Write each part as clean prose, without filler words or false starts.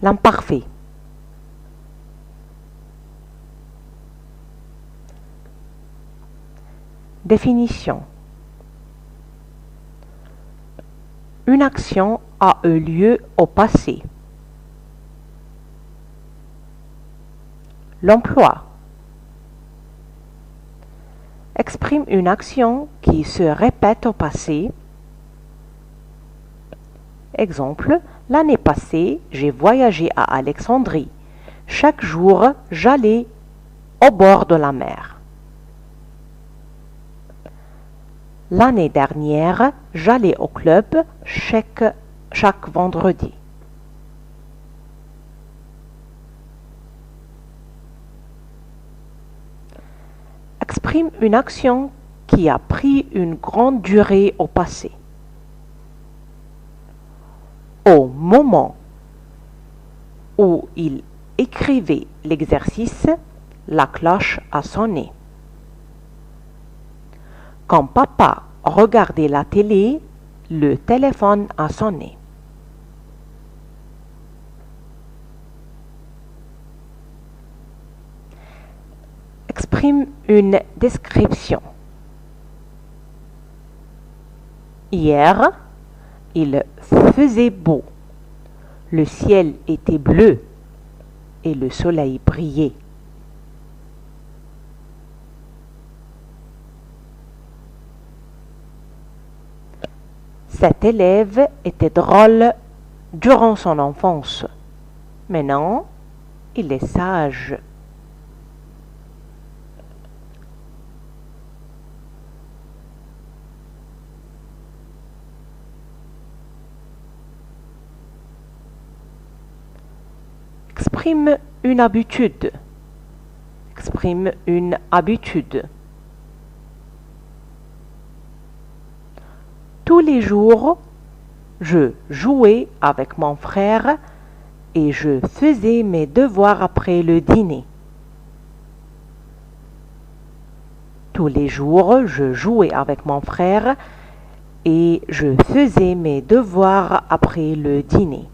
L'imparfait. Définition. Une action a eu lieu au passé. L'emploi exprime une action qui se répète au passé. Exemple, l'année passée, j'ai voyagé à Alexandrie. Chaque jour, j'allais au bord de la mer. L'année dernière, j'allais au club chaque vendredi. Exprime une action qui a pris une grande durée au passé. Au moment où il écrivait l'exercice, la cloche a sonné. Quand papa regardait la télé, le téléphone a sonné. Exprime une description. Hier, il faisait beau. Le ciel était bleu et le soleil brillait. Cet élève était drôle durant son enfance. Maintenant, il est sage. Exprime une habitude. Exprime une habitude. Tous les jours, je jouais avec mon frère et je faisais mes devoirs après le dîner. Tous les jours, je jouais avec mon frère et je faisais mes devoirs après le dîner.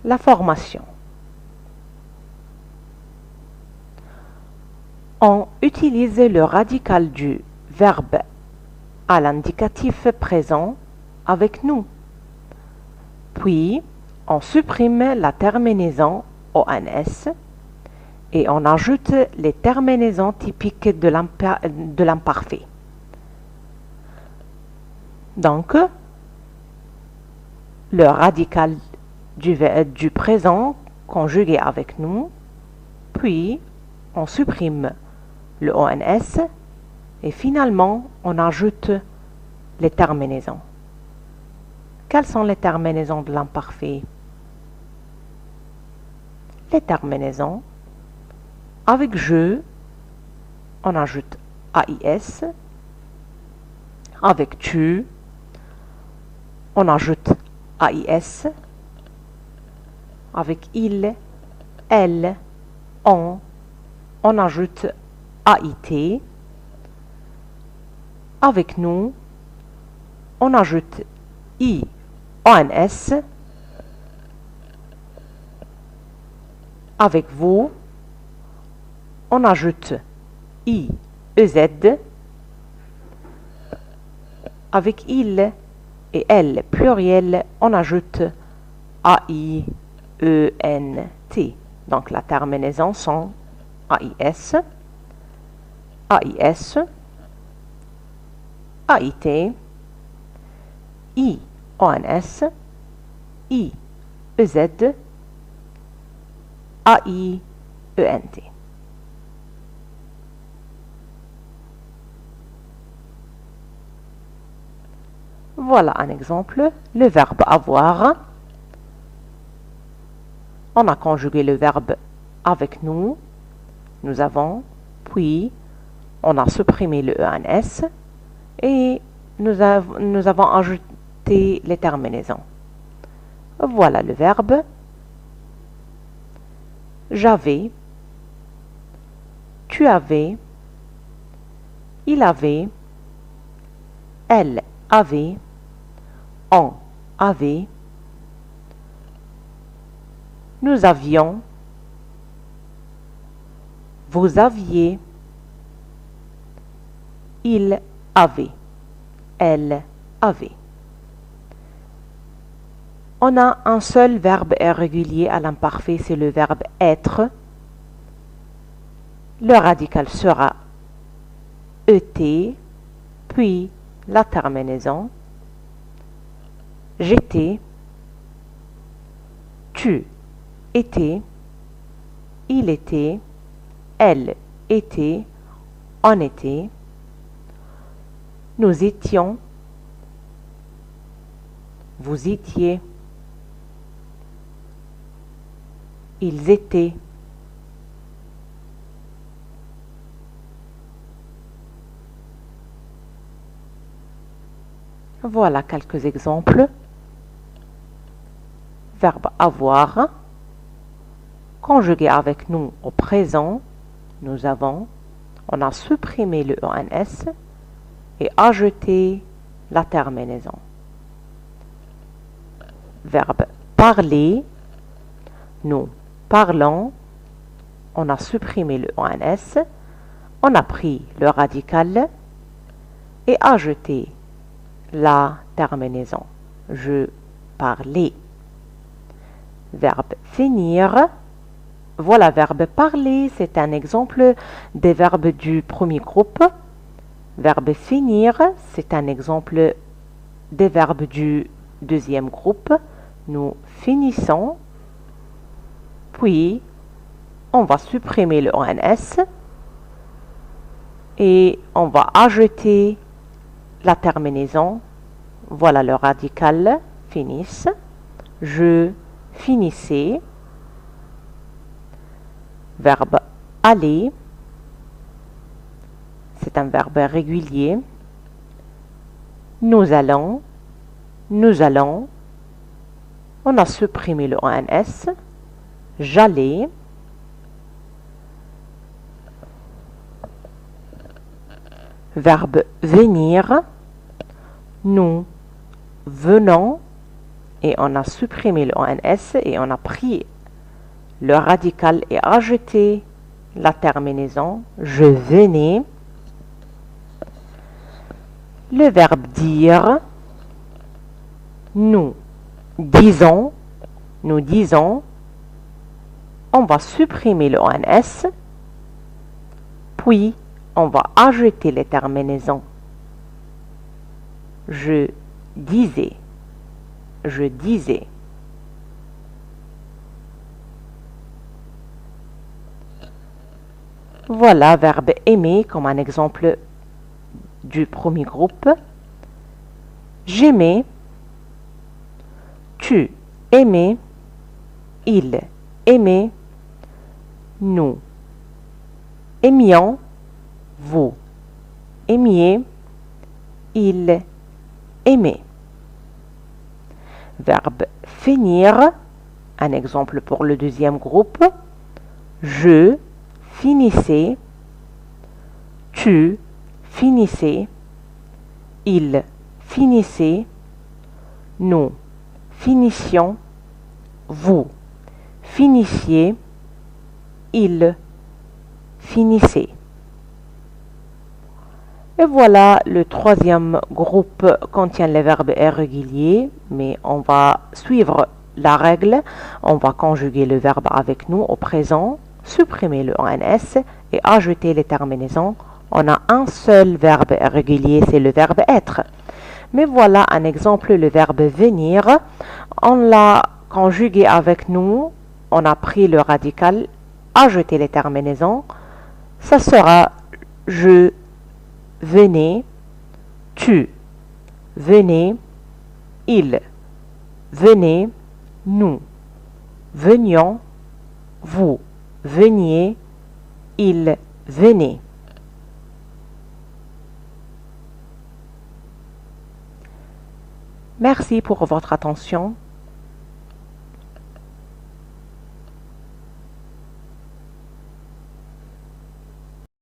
La formation. On utilise le radical du verbe à l'indicatif présent avec nous. Puis, on supprime la terminaison ONS et on ajoute les terminaisons typiques de l'imparfait. Donc, le radical du présent conjugué avec nous, puis on supprime le ONS et finalement on ajoute les terminaisons. Quelles sont les terminaisons de l'imparfait? Les terminaisons, avec je, on ajoute AIS, avec tu, on ajoute AIS, avec il, elle, on ajoute AIT. Avec nous, on ajoute I, ONS. Avec vous, on ajoute I, EZ. Avec il et elle, pluriel, on ajoute AI, ENT. Donc la terminaison sont AIS, AIS, AIT, I, ONS, I, EZ, AI, ENT. Voilà un exemple, le verbe avoir. On a conjugué le verbe avec nous, nous avons, puis on a supprimé le ENS et nous avons ajouté les terminaisons. Voilà le verbe. J'avais, tu avais, il avait, elle avait, on avait, nous avions, vous aviez, il avait, elle avait. On a un seul verbe irrégulier à l'imparfait, c'est le verbe être. Le radical sera ET, puis la terminaison. J'étais, tu étais, il était, elle était, on était. Nous étions, vous étiez, ils étaient. Voilà quelques exemples. Verbe avoir, conjugué avec nous au présent, nous avons, on a supprimé le ENS et ajouté la terminaison. Verbe parler, nous parlons, on a supprimé le ENS, on a pris le radical et ajouté la terminaison. Je parlais. Verbe finir. Voilà, verbe parler, c'est un exemple des verbes du premier groupe. Verbe finir, c'est un exemple des verbes du deuxième groupe. Nous finissons, puis on va supprimer le ONS et on va ajouter la terminaison. Voilà le radical, finisse. Je finissais. Verbe aller, c'est un verbe régulier. Nous allons, on a supprimé le ONS. J'allais. Verbe venir, nous venons et on a supprimé le ONS et on a pris le radical et ajouté la terminaison. Je venais. Le verbe dire, nous disons, on va supprimer le ONS, puis on va ajouter les terminaisons. Je disais, je disais. Voilà, verbe aimer comme un exemple du premier groupe. J'aimais, tu aimais, il aimait, nous aimions, vous aimiez, il aimait. Verbe finir, un exemple pour le deuxième groupe. Je finissais, tu finissais, il finissait, nous finissions, vous finissiez, il finissait. Et voilà, le troisième groupe contient les verbes irréguliers, mais on va suivre la règle. On va conjuguer le verbe avec nous au présent, supprimer le ONS et ajouter les terminaisons. On a un seul verbe irrégulier, c'est le verbe être. Mais voilà un exemple, le verbe venir. On l'a conjugué avec nous, on a pris le radical, ajouté les terminaisons. Ça sera je venais, tu venais, il venait, nous venions, vous veniez, il venait. Merci pour votre attention.